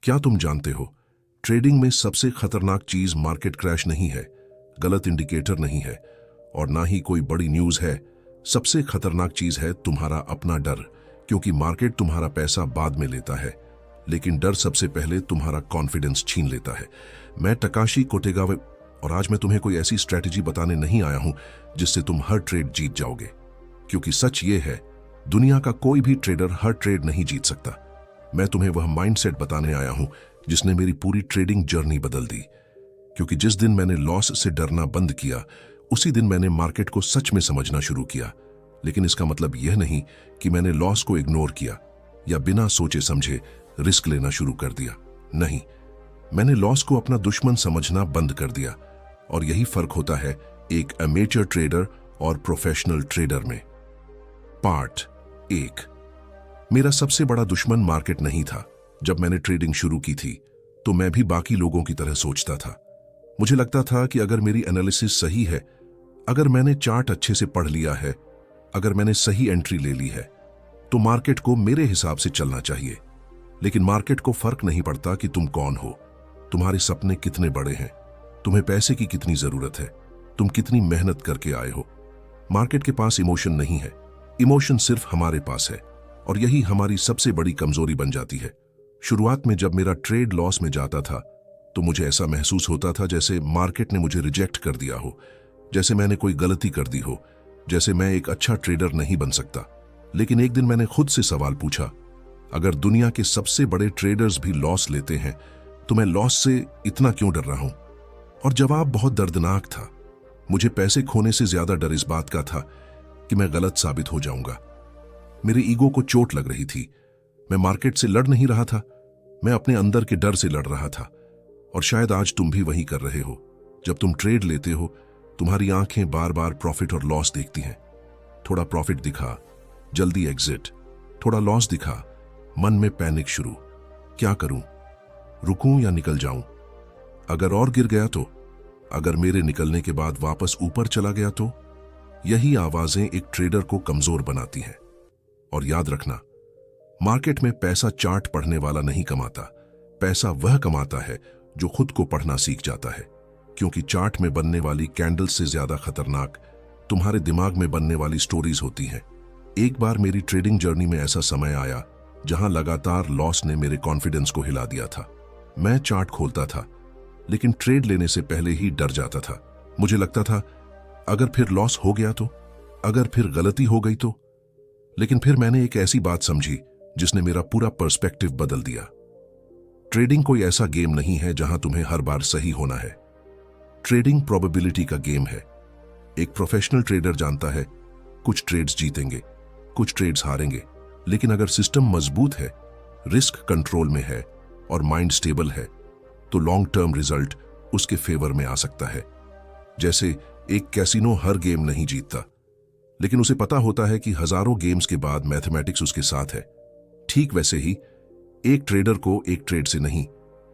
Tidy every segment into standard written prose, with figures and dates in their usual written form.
क्या तुम जानते हो, ट्रेडिंग में सबसे खतरनाक चीज मार्केट क्रैश नहीं है, गलत इंडिकेटर नहीं है और ना ही कोई बड़ी न्यूज है। सबसे खतरनाक चीज है तुम्हारा अपना डर, क्योंकि मार्केट तुम्हारा पैसा बाद में लेता है, लेकिन डर सबसे पहले तुम्हारा कॉन्फिडेंस छीन लेता है। मैं टकाशी कोटेगावा और आज मैं तुम्हें कोई ऐसी स्ट्रैटेजी बताने नहीं आया हूं जिससे तुम हर ट्रेड जीत जाओगे, क्योंकि सच ये है, दुनिया का कोई भी ट्रेडर हर ट्रेड नहीं जीत सकता। मैं तुम्हें वह माइंडसेट बताने आया हूं जिसने मेरी पूरी ट्रेडिंग जर्नी बदल दी, क्योंकि जिस दिन मैंने लॉस से डरना बंद किया उसी दिन मैंने मार्केट को सच में समझना शुरू किया। लेकिन इसका मतलब यह नहीं कि मैंने लॉस को इग्नोर किया या बिना सोचे समझे रिस्क लेना शुरू कर दिया। नहीं, मैंने लॉस को अपना दुश्मन समझना बंद कर दिया। और यही फर्क होता है एक अमेचर ट्रेडर और प्रोफेशनल ट्रेडर में। पार्ट 1। मेरा सबसे बड़ा दुश्मन मार्केट नहीं था। जब मैंने ट्रेडिंग शुरू की थी तो मैं भी बाकी लोगों की तरह सोचता था। मुझे लगता था कि अगर मेरी एनालिसिस सही है, अगर मैंने चार्ट अच्छे से पढ़ लिया है, अगर मैंने सही एंट्री ले ली है, तो मार्केट को मेरे हिसाब से चलना चाहिए। लेकिन मार्केट को फर्क नहीं पड़ता कि तुम कौन हो, तुम्हारे सपने कितने बड़े हैं, तुम्हें पैसे की कितनी जरूरत है, तुम कितनी मेहनत करके आए हो। मार्केट के पास इमोशन नहीं है, इमोशन सिर्फ हमारे पास है, और यही हमारी सबसे बड़ी कमजोरी बन जाती है। शुरुआत में जब मेरा ट्रेड लॉस में जाता था तो मुझे ऐसा महसूस होता था जैसे मार्केट ने मुझे रिजेक्ट कर दिया हो, जैसे मैंने कोई गलती कर दी हो, जैसे मैं एक अच्छा ट्रेडर नहीं बन सकता। लेकिन एक दिन मैंने खुद से सवाल पूछा, अगर दुनिया के सबसे बड़े ट्रेडर्स भी लॉस लेते हैं तो मैं लॉस से इतना क्यों डर रहा हूं? और जवाब बहुत दर्दनाक था। मुझे पैसे खोने से ज्यादा डर इस बात का था कि मैं गलत साबित हो जाऊंगा। मेरे ईगो को चोट लग रही थी। मैं मार्केट से लड़ नहीं रहा था, मैं अपने अंदर के डर से लड़ रहा था। और शायद आज तुम भी वही कर रहे हो। जब तुम ट्रेड लेते हो तुम्हारी आंखें बार बार प्रॉफिट और लॉस देखती हैं। थोड़ा प्रॉफिट दिखा, जल्दी एग्जिट, थोड़ा लॉस दिखा, मन में पैनिक शुरू। क्या करूं, रुकूं या निकल जाऊं? अगर और गिर गया तो? अगर मेरे निकलने के बाद वापस ऊपर चला गया तो? यही आवाजें एक ट्रेडर को कमजोर बनाती हैं। और याद रखना, मार्केट में पैसा चार्ट पढ़ने वाला नहीं कमाता, पैसा वह कमाता है जो खुद को पढ़ना सीख जाता है। क्योंकि चार्ट में बनने वाली कैंडल से ज्यादा खतरनाक तुम्हारे दिमाग में बनने वाली स्टोरीज होती हैं। एक बार मेरी ट्रेडिंग जर्नी में ऐसा समय आया जहां लगातार लॉस ने मेरे कॉन्फिडेंस को हिला दिया था। मैं चार्ट खोलता था लेकिन ट्रेड लेने से पहले ही डर जाता था। मुझे लगता था, अगर फिर लॉस हो गया तो? अगर फिर गलती हो गई तो? लेकिन फिर मैंने एक ऐसी बात समझी जिसने मेरा पूरा पर्सपेक्टिव बदल दिया। ट्रेडिंग कोई ऐसा गेम नहीं है जहां तुम्हें हर बार सही होना है। ट्रेडिंग प्रोबेबिलिटी का गेम है। एक प्रोफेशनल ट्रेडर जानता है कुछ ट्रेड्स जीतेंगे, कुछ ट्रेड्स हारेंगे, लेकिन अगर सिस्टम मजबूत है, रिस्क कंट्रोल में है और माइंड स्टेबल है तो लॉन्ग टर्म रिजल्ट उसके फेवर में आ सकता है। जैसे एक कैसीनो हर गेम नहीं जीतता, लेकिन उसे पता होता है कि हजारों गेम्स के बाद मैथमेटिक्स उसके साथ है। ठीक वैसे ही एक ट्रेडर को एक ट्रेड से नहीं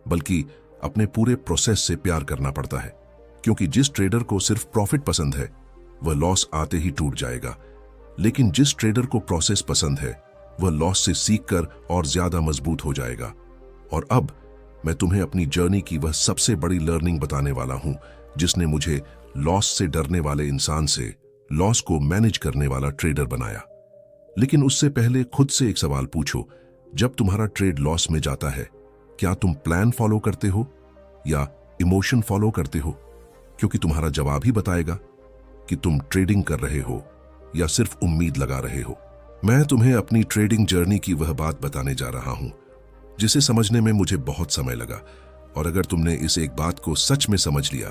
बल्कि अपने पूरे प्रोसेस से प्यार करना पड़ता है, क्योंकि जिस ट्रेडर को सिर्फ प्रॉफिट पसंद है वह लॉस आते ही टूट जाएगा, लेकिन जिस ट्रेडर को प्रोसेस पसंद है वह लॉस से सीखकर और ज्यादा मजबूत हो जाएगा। और अब मैं तुम्हें अपनी जर्नी की वह सबसे बड़ी लर्निंग बताने वाला हूं जिसने मुझे लॉस से डरने वाले इंसान से लॉस को मैनेज करने वाला ट्रेडर बनाया। लेकिन उससे पहले खुद से एक सवाल पूछो, जब तुम्हारा ट्रेड लॉस में जाता है क्या तुम प्लान फॉलो करते हो या इमोशन फॉलो करते हो? क्योंकि तुम्हारा जवाब ही बताएगा कि तुम ट्रेडिंग कर रहे हो या सिर्फ उम्मीद लगा रहे हो। मैं तुम्हें अपनी ट्रेडिंग जर्नी की वह बात बताने जा रहा हूं जिसे समझने में मुझे बहुत समय लगा, और अगर तुमने इस एक बात को सच में समझ लिया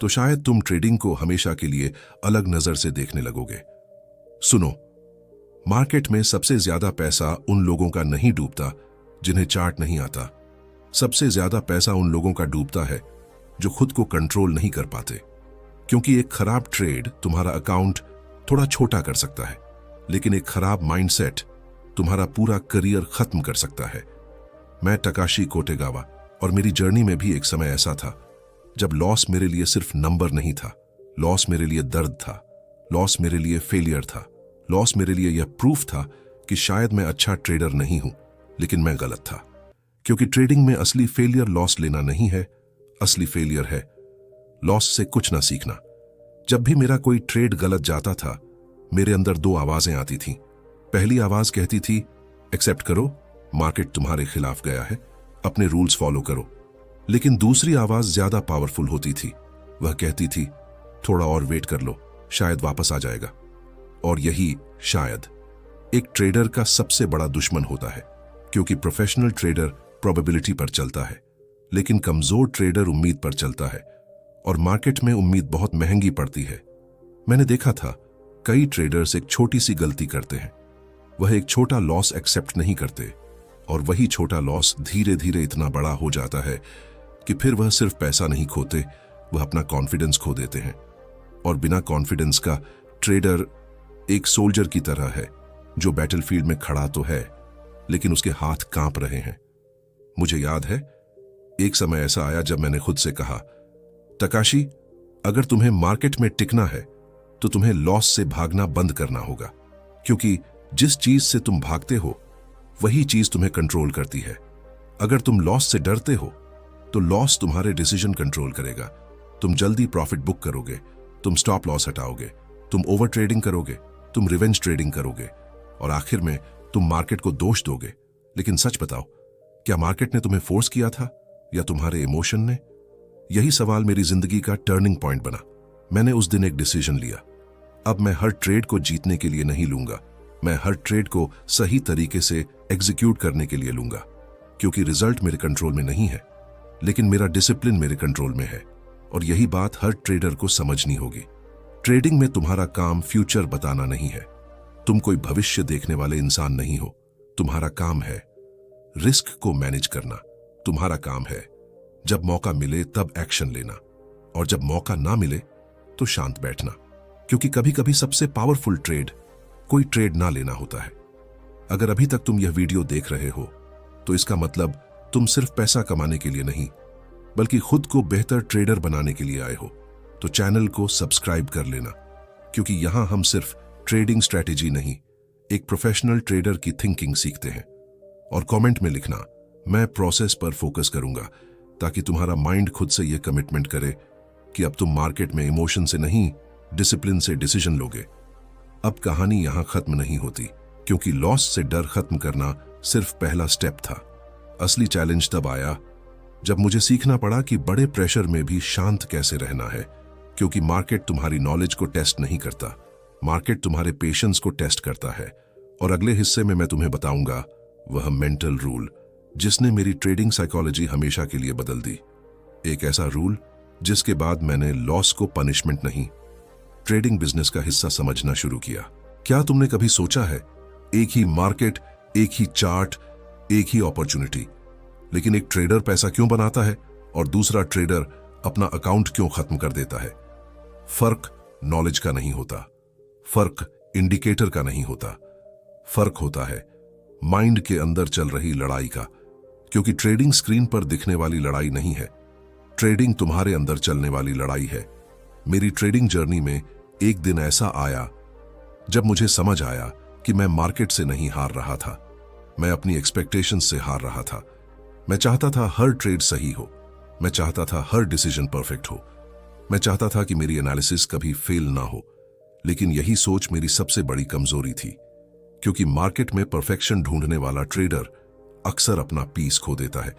तो शायद तुम ट्रेडिंग को हमेशा के लिए अलग नजर से देखने लगोगे। सुनो, मार्केट में सबसे ज्यादा पैसा उन लोगों का नहीं डूबता जिन्हें चार्ट नहीं आता। सबसे ज्यादा पैसा उन लोगों का डूबता है जो खुद को कंट्रोल नहीं कर पाते। क्योंकि एक खराब ट्रेड तुम्हारा अकाउंट थोड़ा छोटा कर सकता है, लेकिन एक खराब माइंडसेट तुम्हारा पूरा करियर खत्म कर सकता है। मैं टकाशी कोटेगावा, और मेरी जर्नी में भी एक समय ऐसा था जब लॉस मेरे लिए सिर्फ नंबर नहीं था, लॉस मेरे लिए दर्द था, लॉस मेरे लिए फेलियर था, लॉस मेरे लिए यह प्रूफ था कि शायद मैं अच्छा ट्रेडर नहीं हूं, लेकिन मैं गलत था। क्योंकि ट्रेडिंग में असली फेलियर लॉस लेना नहीं है, असली फेलियर है लॉस से कुछ ना सीखना। जब भी मेरा कोई ट्रेड गलत जाता था, मेरे अंदर दो आवाजें आती थीं। पहली आवाज कहती थी, एक्सेप्ट करो, मार्केट तुम्हारे खिलाफ गया है, अपने रूल्स फॉलो करो। लेकिन दूसरी आवाज ज्यादा पावरफुल होती थी। वह कहती थी, थोड़ा और वेट कर लो, शायद वापस आ जाएगा। और यही शायद एक ट्रेडर का सबसे बड़ा दुश्मन होता है, क्योंकि प्रोफेशनल ट्रेडर प्रोबेबिलिटी पर चलता है, लेकिन कमजोर ट्रेडर उम्मीद पर चलता है, और मार्केट में उम्मीद बहुत महंगी पड़ती है। मैंने देखा था कई ट्रेडर्स एक छोटी सी गलती करते हैं, वह एक छोटा लॉस एक्सेप्ट नहीं करते, और वही छोटा लॉस धीरे धीरे इतना बड़ा हो जाता है कि फिर वह सिर्फ पैसा नहीं खोते, वह अपना कॉन्फिडेंस खो देते हैं। और बिना कॉन्फिडेंस का ट्रेडर एक सोल्जर की तरह है, जो बैटलफील्ड में खड़ा तो है, लेकिन उसके हाथ कांप रहे हैं। मुझे याद है एक समय ऐसा आया जब मैंने खुद से कहा, तकाशी, अगर तुम्हें मार्केट में टिकना है तो तुम्हें लॉस से भागना बंद करना होगा, क्योंकि जिस चीज से तुम भागते हो वही चीज तुम्हें कंट्रोल करती है। अगर तुम लॉस से डरते हो तो लॉस तुम्हारे डिसीजन कंट्रोल करेगा। तुम जल्दी प्रॉफिट बुक करोगे, तुम स्टॉप लॉस हटाओगे, तुम ओवर ट्रेडिंग करोगे, तुम रिवेंज ट्रेडिंग करोगे, और आखिर में तुम मार्केट को दोष दोगे। लेकिन सच बताओ, क्या मार्केट ने तुम्हें फोर्स किया था या तुम्हारे इमोशन ने? यही सवाल मेरी जिंदगी का टर्निंग पॉइंट बना। मैंने उस दिन एक डिसीजन लिया, अब मैं हर ट्रेड को जीतने के लिए नहीं लूंगा, मैं हर ट्रेड को सही तरीके से एग्जीक्यूट करने के लिए लूंगा। क्योंकि रिजल्ट मेरे कंट्रोल में नहीं है, लेकिन मेरा डिसिप्लिन मेरे कंट्रोल में है। और यही बात हर ट्रेडर को समझनी होगी। ट्रेडिंग में तुम्हारा काम फ्यूचर बताना नहीं है, तुम कोई भविष्य देखने वाले इंसान नहीं हो। तुम्हारा काम है रिस्क को मैनेज करना। तुम्हारा काम है जब मौका मिले तब एक्शन लेना, और जब मौका ना मिले तो शांत बैठना। क्योंकि कभी कभी सबसे पावरफुल ट्रेड कोई ट्रेड ना लेना होता है। अगर अभी तक तुम यह वीडियो देख रहे हो तो इसका मतलब तुम सिर्फ पैसा कमाने के लिए नहीं, बल्कि खुद को बेहतर ट्रेडर बनाने के लिए आए हो। तो चैनल को सब्सक्राइब कर लेना, क्योंकि यहां हम सिर्फ ट्रेडिंग स्ट्रैटेजी नहीं, एक प्रोफेशनल ट्रेडर की थिंकिंग सीखते हैं। और कमेंट में लिखना, मैं प्रोसेस पर फोकस करूंगा, ताकि तुम्हारा माइंड खुद से यह कमिटमेंट करे कि अब तुम मार्केट में इमोशन से नहीं, डिसिप्लिन से डिसीजन लोगे। अब कहानी यहां खत्म नहीं होती, क्योंकि लॉस से डर खत्म करना सिर्फ पहला स्टेप था। असली चैलेंज तब आया जब मुझे सीखना पड़ा कि बड़े प्रेशर में भी शांत कैसे रहना है। क्योंकि मार्केट तुम्हारी नॉलेज को टेस्ट नहीं करता, मार्केट तुम्हारे पेशेंस को टेस्ट करता है। और अगले हिस्से में मैं तुम्हें बताऊंगा वह मेंटल रूल जिसने मेरी ट्रेडिंग साइकोलॉजी हमेशा के लिए बदल दी। एक ऐसा रूल जिसके बाद मैंने लॉस को पनिशमेंट नहीं, ट्रेडिंग बिजनेस का हिस्सा समझना शुरू किया। क्या तुमने कभी सोचा है, एक ही मार्केट, एक ही चार्ट, एक ही अपॉर्चुनिटी, लेकिन एक ट्रेडर पैसा क्यों बनाता है और दूसरा ट्रेडर अपना अकाउंट क्यों खत्म कर देता है? फर्क नॉलेज का नहीं होता, फर्क इंडिकेटर का नहीं होता, फर्क होता है माइंड के अंदर चल रही लड़ाई का। क्योंकि ट्रेडिंग स्क्रीन पर दिखने वाली लड़ाई नहीं है, ट्रेडिंग तुम्हारे अंदर चलने वाली लड़ाई है। मेरी ट्रेडिंग जर्नी में एक दिन ऐसा आया जब मुझे समझ आया कि मैं मार्केट से नहीं हार रहा था, मैं अपनी एक्सपेक्टेशंस से हार रहा था। मैं चाहता था हर ट्रेड सही हो, मैं चाहता था हर डिसीजन परफेक्ट हो, मैं चाहता था कि मेरी एनालिसिस कभी फेल ना हो। लेकिन यही सोच मेरी सबसे बड़ी कमजोरी थी, क्योंकि मार्केट में परफेक्शन ढूंढने वाला ट्रेडर अक्सर अपना पीस खो देता है,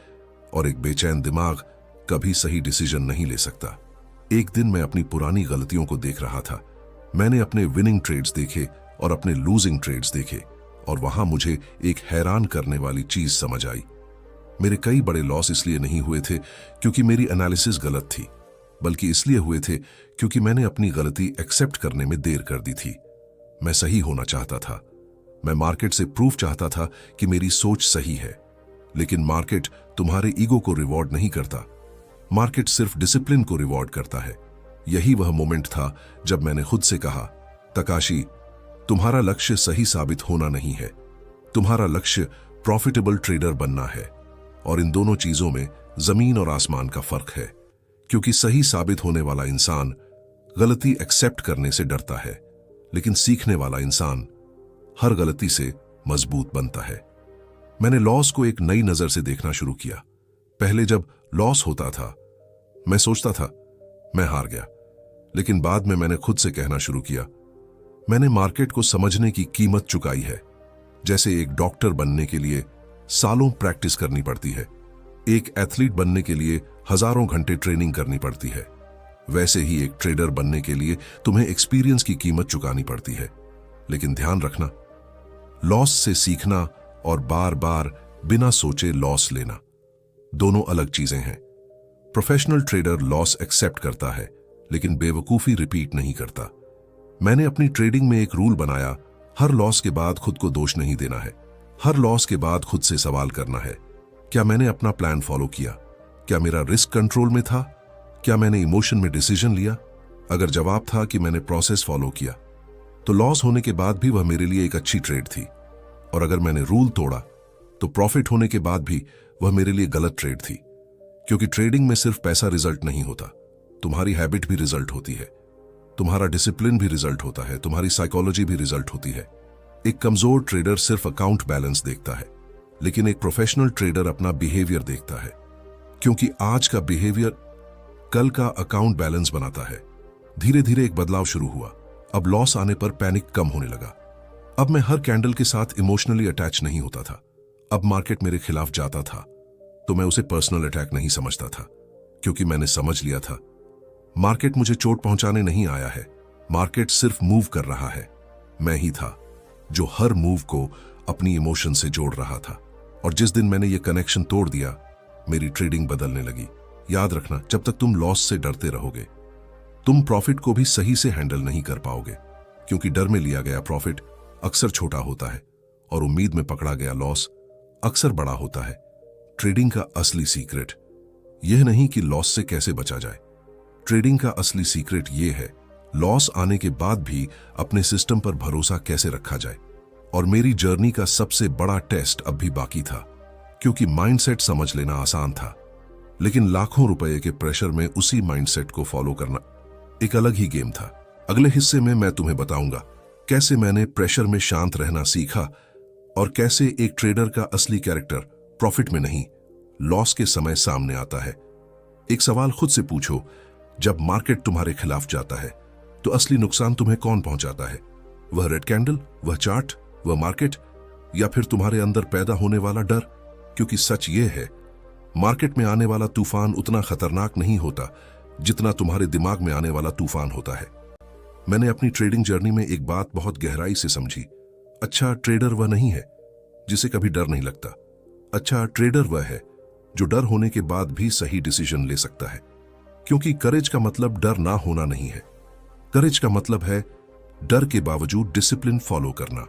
और एक बेचैन दिमाग कभी सही डिसीजन नहीं ले सकता। एक दिन मैं अपनी पुरानी गलतियों को देख रहा था। मैंने अपने विनिंग ट्रेड्स देखे और अपने लूजिंग ट्रेड्स देखे, और वहां मुझे एक हैरान करने वाली चीज समझ आई। मेरे कई बड़े लॉस इसलिए नहीं हुए थे क्योंकि मेरी एनालिसिस गलत थी, बल्कि इसलिए हुए थे क्योंकि मैंने अपनी गलती एक्सेप्ट करने में देर कर दी थी। मैं सही होना चाहता था, मैं मार्केट से प्रूफ चाहता था कि मेरी सोच सही है। लेकिन मार्केट तुम्हारे ईगो को रिवॉर्ड नहीं करता, मार्केट सिर्फ डिसिप्लिन को रिवॉर्ड करता है। यही वह मोमेंट था जब मैंने खुद से कहा, तकाशी, तुम्हारा लक्ष्य सही साबित होना नहीं है, तुम्हारा लक्ष्य प्रॉफिटेबल ट्रेडर बनना है। और इन दोनों चीजों में जमीन और आसमान का फर्क है। क्योंकि सही साबित होने वाला इंसान गलती एक्सेप्ट करने से डरता है, लेकिन सीखने वाला इंसान हर गलती से मजबूत बनता है। मैंने लॉस को एक नई नजर से देखना शुरू किया। पहले जब लॉस होता था मैं सोचता था मैं हार गया, लेकिन बाद में मैंने खुद से कहना शुरू किया मैंने मार्केट को समझने की कीमत चुकाई है। जैसे एक डॉक्टर बनने के लिए सालों प्रैक्टिस करनी पड़ती है, एक एथलीट बनने के लिए हजारों घंटे ट्रेनिंग करनी पड़ती है, वैसे ही एक ट्रेडर बनने के लिए तुम्हें एक्सपीरियंस की कीमत चुकानी पड़ती है। लेकिन ध्यान रखना, लॉस से सीखना और बार बार बिना सोचे लॉस लेना दोनों अलग चीजें हैं। प्रोफेशनल ट्रेडर लॉस एक्सेप्ट करता है लेकिन बेवकूफी रिपीट नहीं करता। मैंने अपनी ट्रेडिंग में एक रूल बनाया, हर लॉस के बाद खुद को दोष नहीं देना है। हर लॉस के बाद खुद से सवाल करना है, क्या मैंने अपना प्लान फॉलो किया? क्या मेरा रिस्क कंट्रोल में था? क्या मैंने इमोशन में डिसीजन लिया? अगर जवाब था कि मैंने प्रोसेस फॉलो किया, तो लॉस होने के बाद भी वह मेरे लिए एक अच्छी ट्रेड थी। और अगर मैंने रूल तोड़ा, तो प्रॉफिट होने के बाद भी वह मेरे लिए गलत ट्रेड थी। क्योंकि ट्रेडिंग में सिर्फ पैसा रिजल्ट नहीं होता, तुम्हारी हैबिट भी रिजल्ट होती है, तुम्हारा डिसिप्लिन भी रिजल्ट होता है, तुम्हारी साइकोलॉजी भी रिजल्ट होती है। एक कमजोर ट्रेडर सिर्फ अकाउंट बैलेंस देखता है, लेकिन एक प्रोफेशनल ट्रेडर अपना बिहेवियर देखता है, क्योंकि आज का बिहेवियर कल का अकाउंट बैलेंस बनाता है। धीरे धीरे एक बदलाव शुरू हुआ। अब लॉस आने पर पैनिक कम होने लगा। अब मैं हर कैंडल के साथ इमोशनली अटैच नहीं होता था। अब मार्केट मेरे खिलाफ जाता था तो मैं उसे पर्सनल अटैक नहीं समझता था, क्योंकि मैंने समझ लिया था मार्केट मुझे चोट पहुंचाने नहीं आया है, मार्केट सिर्फ मूव कर रहा है। मैं ही था जो हर मूव को अपनी इमोशन से जोड़ रहा था। और जिस दिन मैंने ये कनेक्शन तोड़ दिया, मेरी ट्रेडिंग बदलने लगी। याद रखना, जब तक तुम लॉस से डरते रहोगे, तुम प्रॉफिट को भी सही से हैंडल नहीं कर पाओगे, क्योंकि डर में लिया गया प्रॉफिट अक्सर छोटा होता है और उम्मीद में पकड़ा गया लॉस अक्सर बड़ा होता है। ट्रेडिंग का असली सीक्रेट यह नहीं कि लॉस से कैसे बचा जाए। ट्रेडिंग का असली सीक्रेट यह है लॉस आने के बाद भी अपने सिस्टम पर भरोसा कैसे रखा जाए। और मेरी जर्नी का सबसे बड़ा टेस्ट अब भी बाकी था, क्योंकि माइंडसेट समझ लेना आसान था, लेकिन लाखों रुपए के प्रेशर में उसी माइंडसेट को फॉलो करना एक अलग ही गेम था। अगले हिस्से में मैं तुम्हें बताऊंगा कैसे मैंने प्रेशर में शांत रहना सीखा और कैसे एक ट्रेडर का असली कैरेक्टर प्रॉफिट में नहीं, लॉस के समय सामने आता है। एक सवाल खुद से पूछो, जब मार्केट तुम्हारे खिलाफ जाता है तो असली नुकसान तुम्हें कौन पहुंचाता है? वह रेड कैंडल, वह चार्ट, वह मार्केट, या फिर तुम्हारे अंदर पैदा होने वाला डर? क्योंकि सच यह है, मार्केट में आने वाला तूफान उतना खतरनाक नहीं होता जितना तुम्हारे दिमाग में आने वाला तूफान होता है। मैंने अपनी ट्रेडिंग जर्नी में एक बात बहुत गहराई से समझी। अच्छा ट्रेडर वह नहीं है जिसे कभी डर नहीं लगता। अच्छा ट्रेडर वह है जो डर होने के बाद भी सही डिसीजन ले सकता है। क्योंकि करेज का मतलब डर ना होना नहीं है, करेज का मतलब है डर के बावजूद डिसिप्लिन फॉलो करना।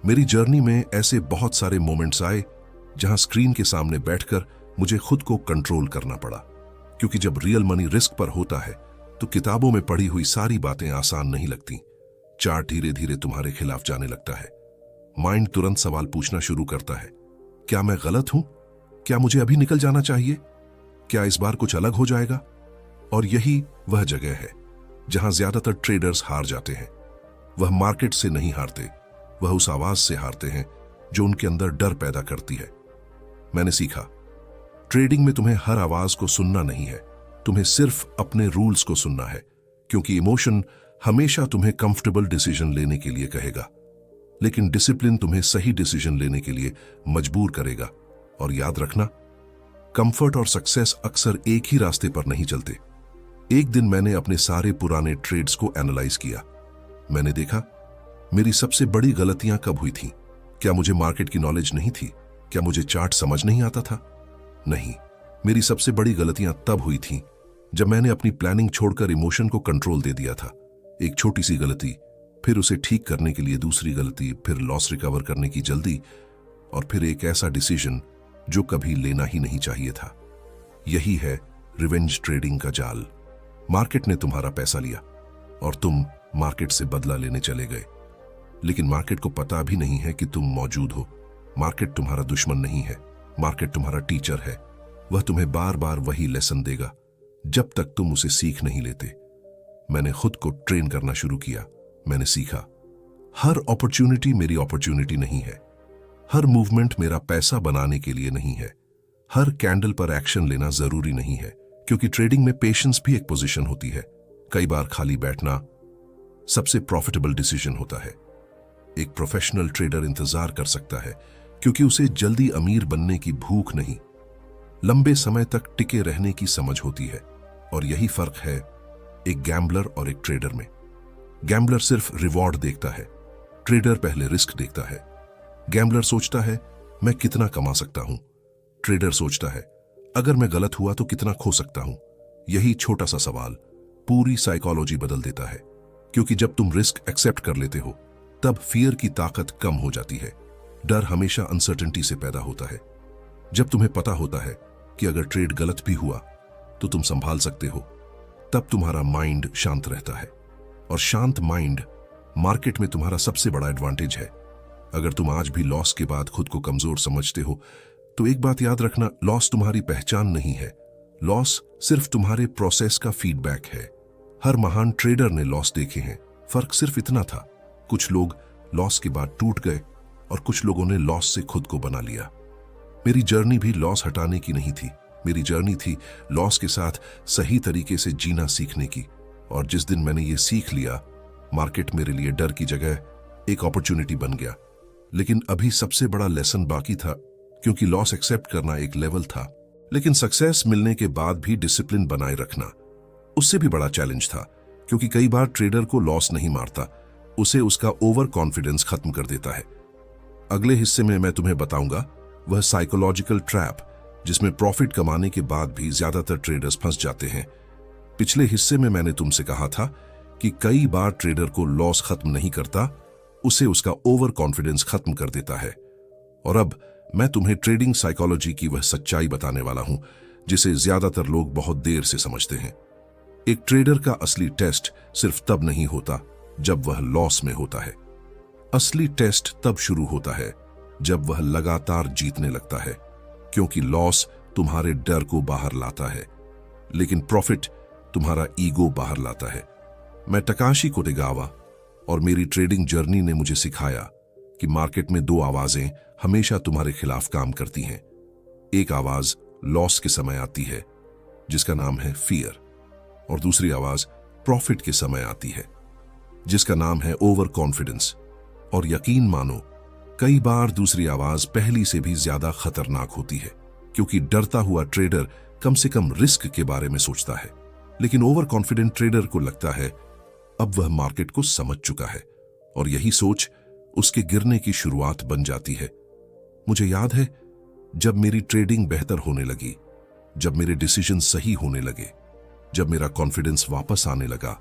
मेरी जर्नी में ऐसे बहुत सारे मोमेंट्स आए जहां स्क्रीन के सामने बैठकर मुझे खुद को कंट्रोल करना पड़ा, क्योंकि जब रियल मनी रिस्क पर होता है तो किताबों में पढ़ी हुई सारी बातें आसान नहीं लगती। चार्ट धीरे धीरे तुम्हारे खिलाफ जाने लगता है। माइंड तुरंत सवाल पूछना शुरू करता है, क्या मैं गलत हूं? क्या मुझे अभी निकल जाना चाहिए? क्या इस बार कुछ अलग हो जाएगा? और यही वह जगह है जहां ज्यादातर ट्रेडर्स हार जाते हैं। वह मार्केट से नहीं हारते, वह उस आवाज से हारते हैं जो उनके अंदर डर पैदा करती है। मैंने सीखा, ट्रेडिंग में तुम्हें हर आवाज को सुनना नहीं है, तुम्हें सिर्फ अपने रूल्स को सुनना है, क्योंकि इमोशन हमेशा तुम्हें कंफर्टेबल डिसीजन लेने के लिए कहेगा, लेकिन डिसिप्लिन तुम्हें सही डिसीजन लेने के लिए मजबूर करेगा। और याद रखना, कंफर्ट और सक्सेस अक्सर एक ही रास्ते पर नहीं चलते। एक दिन मैंने अपने सारे पुराने ट्रेड्स को एनालाइज किया। मैंने देखा मेरी सबसे बड़ी गलतियां कब हुई थी। क्या मुझे मार्केट की नॉलेज नहीं थी? क्या मुझे चार्ट समझ नहीं आता था? नहीं, मेरी सबसे बड़ी गलतियां तब हुई थी जब मैंने अपनी प्लानिंग छोड़कर इमोशन को कंट्रोल दे दिया था। एक छोटी सी गलती, फिर उसे ठीक करने के लिए दूसरी गलती, फिर लॉस रिकवर करने की जल्दी, और फिर एक ऐसा डिसीजन जो कभी लेना ही नहीं चाहिए था। यही है रिवेंज ट्रेडिंग का जाल। मार्केट ने तुम्हारा पैसा लिया और तुम मार्केट से बदला लेने चले गए, लेकिन मार्केट को पता भी नहीं है कि तुम मौजूद हो। मार्केट तुम्हारा दुश्मन नहीं है, मार्केट तुम्हारा टीचर है। वह तुम्हें बार बार वही लेसन देगा जब तक तुम उसे सीख नहीं लेते। मैंने खुद को ट्रेन करना शुरू किया। मैंने सीखा, हर अपॉर्चुनिटी मेरी अपॉर्चुनिटी नहीं है। हर मूवमेंट मेरा पैसा बनाने के लिए नहीं है। हर कैंडल पर एक्शन लेना जरूरी नहीं है, क्योंकि ट्रेडिंग में पेशेंस भी एक पोजीशन होती है। कई बार खाली बैठना सबसे प्रॉफिटेबल डिसीजन होता है। एक प्रोफेशनल ट्रेडर इंतजार कर सकता है, क्योंकि उसे जल्दी अमीर बनने की भूख नहीं, लंबे समय तक टिके रहने की समझ होती है। और यही फर्क है एक गैम्बलर और एक ट्रेडर में। गैम्बलर सिर्फ रिवॉर्ड देखता है, ट्रेडर पहले रिस्क देखता है। गैम्बलर सोचता है मैं कितना कमा सकता हूं, ट्रेडर सोचता है अगर मैं गलत हुआ तो कितना खो सकता हूं। यही छोटा सा सवाल पूरी साइकोलॉजी बदल देता है, क्योंकि जब तुम रिस्क एक्सेप्ट कर लेते हो तब फियर की ताकत कम हो जाती है। डर हमेशा अनसर्टेनिटी से पैदा होता है। जब तुम्हें पता होता है कि अगर ट्रेड गलत भी हुआ तो तुम संभाल सकते हो, तब तुम्हारा माइंड शांत रहता है। और शांत माइंड मार्केट में तुम्हारा सबसे बड़ा एडवांटेज है। अगर तुम आज भी लॉस के बाद खुद को कमजोर समझते हो तो एक बात याद रखना, लॉस तुम्हारी पहचान नहीं है। लॉस सिर्फ तुम्हारे प्रोसेस का फीडबैक है। हर महान ट्रेडर ने लॉस देखे हैं, फर्क सिर्फ इतना था, कुछ लोग लॉस के बाद टूट गए और कुछ लोगों ने लॉस से खुद को बना लिया। मेरी जर्नी भी लॉस हटाने की नहीं थी, मेरी जर्नी थी लॉस के साथ सही तरीके से जीना सीखने की। और जिस दिन मैंने ये सीख लिया, मार्केट मेरे लिए डर की जगह एक अपॉर्चुनिटी बन गया। लेकिन अभी सबसे बड़ा लेसन बाकी था, क्योंकि लॉस एक्सेप्ट करना एक लेवल था, लेकिन सक्सेस मिलने के बाद भी डिसिप्लिन बनाए रखना उससे भी बड़ा चैलेंज था। क्योंकि कई बार ट्रेडर को लॉस नहीं मारता, उसे उसका ओवर कॉन्फिडेंस खत्म कर देता है। अगले हिस्से में मैं तुम्हें बताऊंगा वह साइकोलॉजिकल ट्रैप जिसमें प्रॉफिट कमाने के बाद भी ज्यादातर ट्रेडर्स फंस जाते हैं। पिछले हिस्से में मैंने तुमसे कहा था कि कई बार ट्रेडर को लॉस खत्म नहीं करता, उसे उसका ओवर कॉन्फिडेंस खत्म कर देता है। और अब मैं तुम्हें ट्रेडिंग साइकोलॉजी की वह सच्चाई बताने वाला हूं जिसे ज्यादातर लोग बहुत देर से समझते हैं। एक ट्रेडर का असली टेस्ट सिर्फ तब नहीं होता जब वह लॉस में होता है। असली टेस्ट तब शुरू होता है जब वह लगातार जीतने लगता है, क्योंकि लॉस तुम्हारे डर को बाहर लाता है, लेकिन प्रॉफिट तुम्हारा ईगो बाहर लाता है। मैं टकाशी कोटेगावा और मेरी ट्रेडिंग जर्नी ने मुझे सिखाया कि मार्केट में दो आवाजें हमेशा तुम्हारे खिलाफ काम करती हैं। एक आवाज लॉस के समय आती है जिसका नाम है फियर, और दूसरी आवाज प्रॉफिट के समय आती है जिसका नाम है ओवर कॉन्फिडेंस। और यकीन मानो, कई बार दूसरी आवाज पहली से भी ज्यादा खतरनाक होती है, क्योंकि डरता हुआ ट्रेडर कम से कम रिस्क के बारे में सोचता है, लेकिन ओवर कॉन्फिडेंट ट्रेडर को लगता है अब वह मार्केट को समझ चुका है, और यही सोच उसके गिरने की शुरुआत बन जाती है। मुझे याद है जब मेरी ट्रेडिंग बेहतर होने लगी, जब मेरे डिसीजन सही होने लगे, जब मेरा कॉन्फिडेंस वापस आने लगा,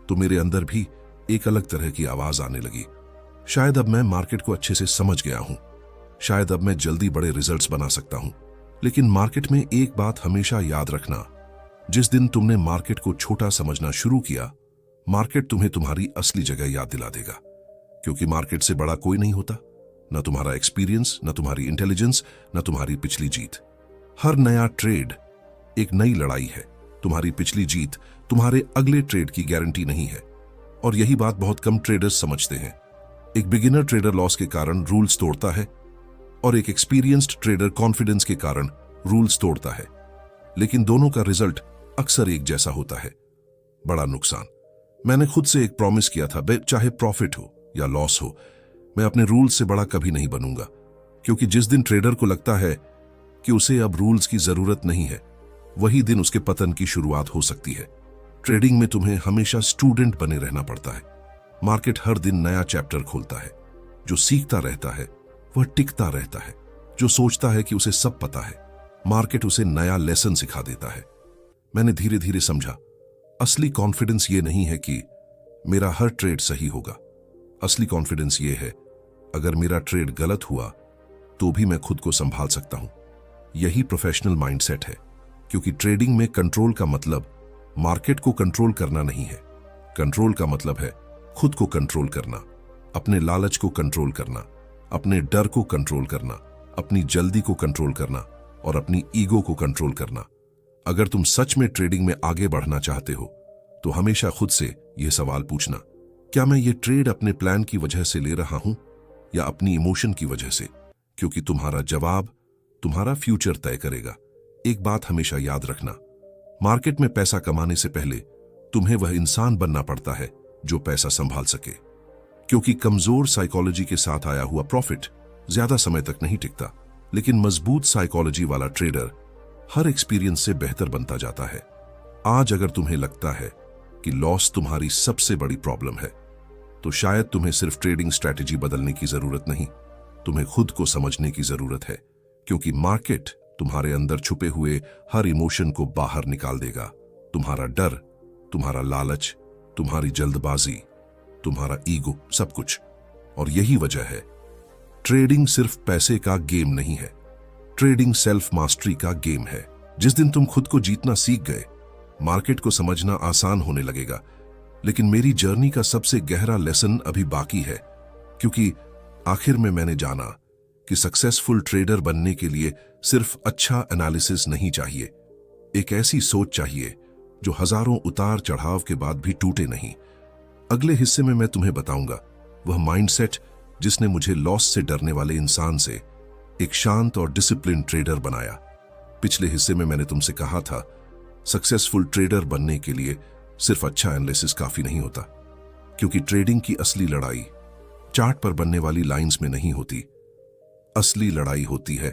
तो मेरे अंदर भी एक अलग तरह की आवाज आने लगी। शायद अब मैं मार्केट को अच्छे से समझ गया हूं, शायद अब मैं जल्दी बड़े रिजल्ट्स बना सकता हूं। लेकिन मार्केट में एक बात हमेशा याद रखना, जिस दिन तुमने मार्केट को छोटा समझना शुरू किया, मार्केट तुम्हें तुम्हारी असली जगह याद दिला देगा। क्योंकि मार्केट से बड़ा कोई नहीं होता, न तुम्हारा एक्सपीरियंस, न तुम्हारी इंटेलिजेंस, न तुम्हारी पिछली जीत। हर नया ट्रेड एक नई लड़ाई है। तुम्हारी पिछली जीत तुम्हारे अगले ट्रेड की गारंटी नहीं है, और यही बात बहुत कम ट्रेडर्स समझते हैं। एक बिगिनर ट्रेडर लॉस के कारण रूल्स तोड़ता है, और एक एक्सपीरियंस्ड ट्रेडर कॉन्फिडेंस के कारण रूल्स तोड़ता है, लेकिन दोनों का रिजल्ट अक्सर एक जैसा होता है, बड़ा नुकसान। मैंने खुद से एक प्रॉमिस किया था, चाहे प्रॉफिट हो या लॉस हो, मैं अपने रूल्स से बड़ा कभी नहीं बनूंगा। क्योंकि जिस दिन ट्रेडर को लगता है कि उसे अब रूल्स की जरूरत नहीं है, वही दिन उसके पतन की शुरुआत हो सकती है। ट्रेडिंग में तुम्हें हमेशा स्टूडेंट बने रहना पड़ता है। मार्केट हर दिन नया चैप्टर खोलता है। जो सीखता रहता है वह टिकता रहता है। जो सोचता है कि उसे सब पता है, मार्केट उसे नया लेसन सिखा देता है। मैंने धीरे धीरे समझा, असली कॉन्फिडेंस ये नहीं है कि मेरा हर ट्रेड सही होगा। असली कॉन्फिडेंस ये है, अगर मेरा ट्रेड गलत हुआ तो भी मैं खुद को संभाल सकता हूं। यही प्रोफेशनल माइंडसेट है, क्योंकि ट्रेडिंग में कंट्रोल का मतलब मार्केट को कंट्रोल करना नहीं है। कंट्रोल का मतलब है खुद को कंट्रोल करना, अपने लालच को कंट्रोल करना, अपने डर को कंट्रोल करना, अपनी जल्दी को कंट्रोल करना और अपनी ईगो को कंट्रोल करना। अगर तुम सच में ट्रेडिंग में आगे बढ़ना चाहते हो तो हमेशा खुद से यह सवाल पूछना, क्या मैं ये ट्रेड अपने प्लान की वजह से ले रहा हूं या अपनी इमोशन की वजह से? क्योंकि तुम्हारा जवाब तुम्हारा फ्यूचर तय करेगा। एक बात हमेशा याद रखना, मार्केट में पैसा कमाने से पहले तुम्हें वह इंसान बनना पड़ता है जो पैसा संभाल सके, क्योंकि कमजोर साइकोलॉजी के साथ आया हुआ प्रॉफिट ज्यादा समय तक नहीं टिकता, लेकिन मजबूत साइकोलॉजी वाला ट्रेडर हर एक्सपीरियंस से बेहतर बनता जाता है। आज अगर तुम्हें लगता है कि लॉस तुम्हारी सबसे बड़ी प्रॉब्लम है, तो शायद तुम्हें सिर्फ ट्रेडिंग स्ट्रैटेजी बदलने की जरूरत नहीं, तुम्हें खुद को समझने की जरूरत है, क्योंकि मार्केट तुम्हारे अंदर छुपे हुए हर इमोशन को बाहर निकाल देगा। तुम्हारा डर, तुम्हारा लालच, तुम्हारी जल्दबाजी, तुम्हारा ईगो, सब कुछ। और यही वजह है ट्रेडिंग सिर्फ पैसे का गेम नहीं है, ट्रेडिंग सेल्फ मास्टरी का गेम है। जिस दिन तुम खुद को जीतना सीख गए, मार्केट को समझना आसान होने लगेगा। लेकिन मेरी जर्नी का सबसे गहरा लेसन अभी बाकी है, क्योंकि आखिर में मैंने जाना कि सक्सेसफुल ट्रेडर बनने के लिए सिर्फ अच्छा एनालिसिस नहीं चाहिए, एक ऐसी सोच चाहिए जो हजारों उतार चढ़ाव के बाद भी टूटे नहीं। अगले हिस्से में मैं तुम्हें बताऊंगा वह माइंडसेट जिसने मुझे लॉस से डरने वाले इंसान से एक शांत और डिसिप्लिन ट्रेडर बनाया। पिछले हिस्से में मैंने तुमसे कहा था, सक्सेसफुल ट्रेडर बनने के लिए सिर्फ अच्छा एनालिसिस काफी नहीं होता, क्योंकि ट्रेडिंग की असली लड़ाई चार्ट पर बनने वाली लाइंस में नहीं होती। असली लड़ाई होती है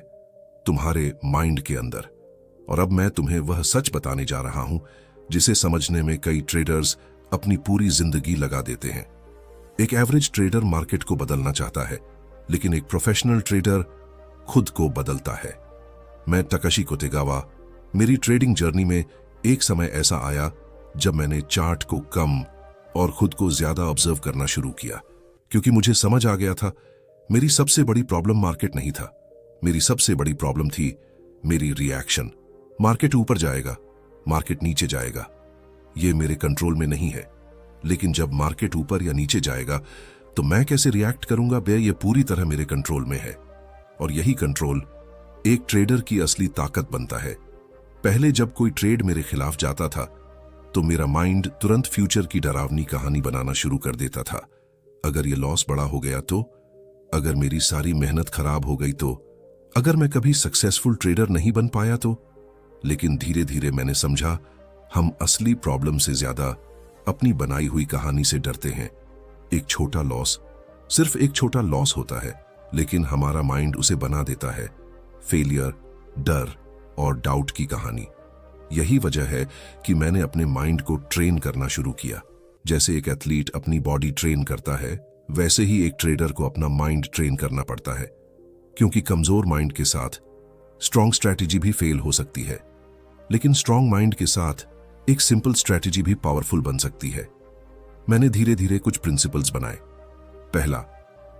तुम्हारे माइंड के अंदर। और अब मैं तुम्हें वह सच बताने जा रहा हूं जिसे समझने में कई ट्रेडर्स अपनी पूरी जिंदगी लगा देते हैं। एक एवरेज ट्रेडर मार्केट को बदलना चाहता है, लेकिन एक प्रोफेशनल ट्रेडर खुद को बदलता है। मैं तकाशी कोतेगावा। मेरी ट्रेडिंग जर्नी में एक समय ऐसा आया जब मैंने चार्ट को कम और खुद को ज्यादा ऑब्जर्व करना शुरू किया, क्योंकि मुझे समझ आ गया था मेरी सबसे बड़ी प्रॉब्लम मार्केट नहीं था, मेरी सबसे बड़ी प्रॉब्लम थी मेरी रिएक्शन। मार्केट ऊपर जाएगा, मार्केट नीचे जाएगा, ये मेरे कंट्रोल में नहीं है। लेकिन जब मार्केट ऊपर या नीचे जाएगा तो मैं कैसे रिएक्ट करूंगा, ये पूरी तरह मेरे कंट्रोल में है। और यही कंट्रोल एक ट्रेडर की असली ताकत बनता है। पहले जब कोई ट्रेड मेरे खिलाफ जाता था तो मेरा माइंड तुरंत फ्यूचर की डरावनी कहानी बनाना शुरू कर देता था। अगर ये लॉस बड़ा हो गया तो, अगर मेरी सारी मेहनत खराब हो गई तो, अगर मैं कभी सक्सेसफुल ट्रेडर नहीं बन पाया तो। लेकिन धीरे धीरे मैंने समझा हम असली प्रॉब्लम से ज्यादा अपनी बनाई हुई कहानी से डरते हैं। एक छोटा लॉस, सिर्फ एक छोटा लॉस होता है, लेकिन हमारा माइंड उसे बना देता है फेलियर, डर और डाउट की कहानी। यही वजह है कि मैंने अपने माइंड को ट्रेन करना शुरू किया। जैसे एक एथलीट अपनी बॉडी ट्रेन करता है, वैसे ही एक ट्रेडर को अपना माइंड ट्रेन करना पड़ता है, क्योंकि कमजोर माइंड के साथ स्ट्रॉन्ग स्ट्रैटेजी भी फेल हो सकती है, लेकिन स्ट्रॉन्ग माइंड के साथ एक सिंपल स्ट्रैटेजी भी पावरफुल बन सकती है। मैंने धीरे धीरे कुछ प्रिंसिपल्स बनाए। पहला,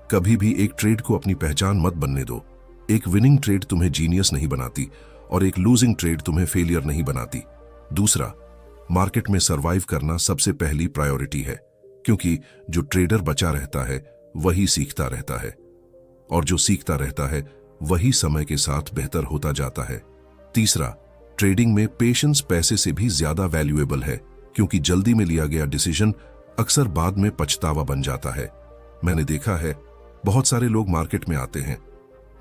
कभी भी एक ट्रेड को अपनी पहचान मत बनने दो। एक विनिंग ट्रेड तुम्हें जीनियस नहीं बनाती और एक लूजिंग ट्रेड तुम्हें फेलियर नहीं बनाती। दूसरा, मार्केट में सरवाइव करना सबसे पहली प्रायोरिटी है, क्योंकि जो ट्रेडर बचा रहता है वही सीखता रहता है, और जो सीखता रहता है वही समय के साथ बेहतर होता जाता है। तीसरा, ट्रेडिंग में पेशेंस पैसे से भी ज्यादा वैल्यूएबल है, क्योंकि जल्दी में लिया गया डिसीजन अक्सर बाद में पछतावा बन जाता है। मैंने देखा है बहुत सारे लोग मार्केट में आते हैं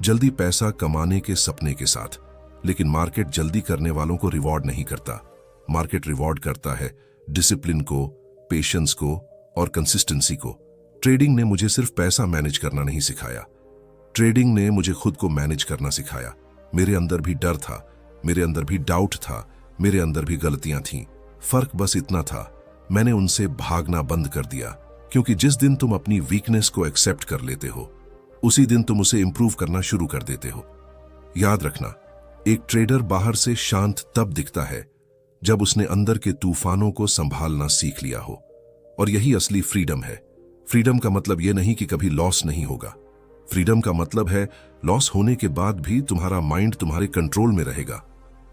जल्दी पैसा कमाने के सपने के साथ, लेकिन मार्केट जल्दी करने वालों को रिवॉर्ड नहीं करता। मार्केट रिवॉर्ड करता है डिसिप्लिन को, पेशेंस को और कंसिस्टेंसी को। ट्रेडिंग ने मुझे सिर्फ पैसा मैनेज करना नहीं सिखाया, ट्रेडिंग ने मुझे खुद को मैनेज करना सिखाया। मेरे अंदर भी डर था, मेरे अंदर भी डाउट था, मेरे अंदर भी गलतियां थीं। फर्क बस इतना था, मैंने उनसे भागना बंद कर दिया, क्योंकि जिस दिन तुम अपनी वीकनेस को एक्सेप्ट कर लेते हो, उसी दिन तुम उसे इंप्रूव करना शुरू कर देते हो। याद रखना, एक ट्रेडर बाहर से शांत तब दिखता है जब उसने अंदर के तूफानों को संभालना सीख लिया हो। और यही असली फ्रीडम है। फ्रीडम का मतलब यह नहीं कि कभी लॉस नहीं होगा। फ्रीडम का मतलब है लॉस होने के बाद भी तुम्हारा माइंड तुम्हारे कंट्रोल में रहेगा।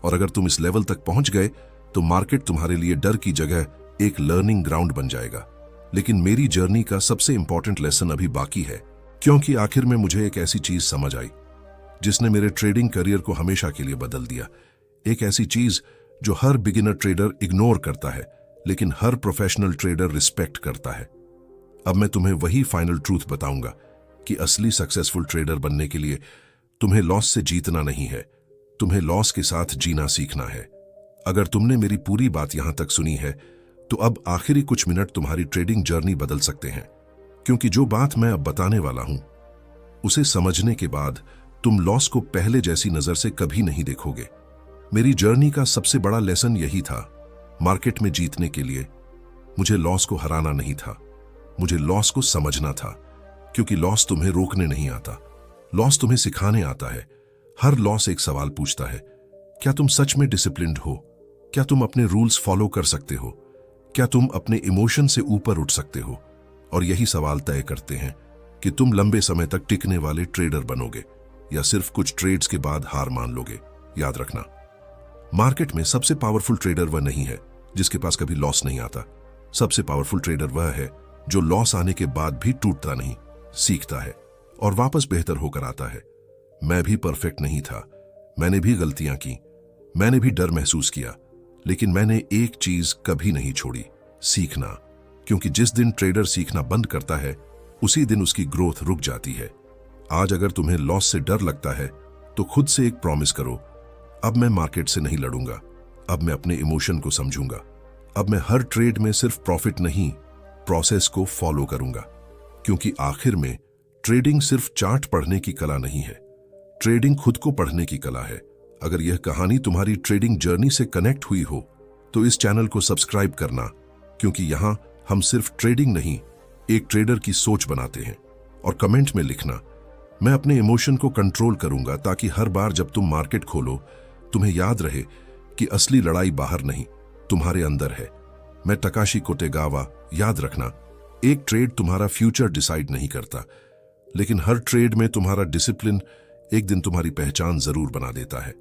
और अगर तुम इस लेवल तक पहुंच गए तो मार्केट तुम्हारे लिए डर की जगह एक लर्निंग ग्राउंड बन जाएगा। लेकिन मेरी जर्नी का सबसे इंपॉर्टेंट लेसन अभी बाकी है, क्योंकि आखिर में मुझे एक ऐसी चीज समझ आई जिसने मेरे ट्रेडिंग करियर को हमेशा के लिए बदल दिया। एक ऐसी चीज जो हर बिगिनर ट्रेडर इग्नोर करता है, लेकिन हर प्रोफेशनल ट्रेडर रिस्पेक्ट करता है। अब मैं तुम्हें वही फाइनल ट्रूथ बताऊंगा कि असली सक्सेसफुल ट्रेडर बनने के लिए तुम्हें लॉस से जीतना नहीं है, तुम्हें लॉस के साथ जीना सीखना है। अगर तुमने मेरी पूरी बात यहां तक सुनी है तो अब आखिरी कुछ मिनट तुम्हारी ट्रेडिंग जर्नी बदल सकते हैं, क्योंकि जो बात मैं अब बताने वाला हूं उसे समझने के बाद तुम लॉस को पहले जैसी नजर से कभी नहीं देखोगे। मेरी जर्नी का सबसे बड़ा लेसन यही था। मार्केट में जीतने के लिए मुझे लॉस को हराना नहीं था, मुझे लॉस को समझना था, क्योंकि लॉस तुम्हें रोकने नहीं आता, लॉस तुम्हें सिखाने आता है। हर लॉस एक सवाल पूछता है, क्या तुम सच में डिसिप्लिन्ड हो? क्या तुम अपने रूल्स फॉलो कर सकते हो? क्या तुम अपने इमोशन से ऊपर उठ सकते हो? और यही सवाल तय करते हैं कि तुम लंबे समय तक टिकने वाले ट्रेडर बनोगे या सिर्फ कुछ ट्रेड्स के बाद हार मान लोगे। याद रखना, मार्केट में सबसे पावरफुल ट्रेडर वह नहीं है जिसके पास कभी लॉस नहीं आता। सबसे पावरफुल ट्रेडर वह है जो लॉस आने के बाद भी टूटता नहीं, सीखता है और वापस बेहतर होकर आता है। मैं भी परफेक्ट नहीं था, मैंने भी गलतियां की, मैंने भी डर महसूस किया, लेकिन मैंने एक चीज कभी नहीं छोड़ी, सीखना। क्योंकि जिस दिन ट्रेडर सीखना बंद करता है उसी दिन उसकी ग्रोथ रुक जाती है। आज अगर तुम्हें लॉस से डर लगता है तो खुद से एक प्रॉमिस करो, अब मैं मार्केट से नहीं लड़ूंगा, अब मैं अपने इमोशन को समझूंगा, अब मैं हर ट्रेड में सिर्फ प्रॉफिट नहीं प्रोसेस को फॉलो करूंगा। क्योंकि आखिर में ट्रेडिंग सिर्फ चार्ट पढ़ने की कला नहीं है, ट्रेडिंग खुद को पढ़ने की कला है। अगर यह कहानी तुम्हारी ट्रेडिंग जर्नी से कनेक्ट हुई हो तो इस चैनल को सब्सक्राइब करना, क्योंकि यहां हम सिर्फ ट्रेडिंग नहीं एक ट्रेडर की सोच बनाते हैं। और कमेंट में लिखना, मैं अपने इमोशन को कंट्रोल करूंगा, ताकि हर बार जब तुम मार्केट खोलो तुम्हें याद रहे कि असली लड़ाई बाहर नहीं तुम्हारे अंदर है। मैं तकाशी कोटेगावा। याद रखना, एक ट्रेड तुम्हारा फ्यूचर डिसाइड नहीं करता, लेकिन हर ट्रेड में तुम्हारा डिसिप्लिन एक दिन तुम्हारी पहचान जरूर बना देता है।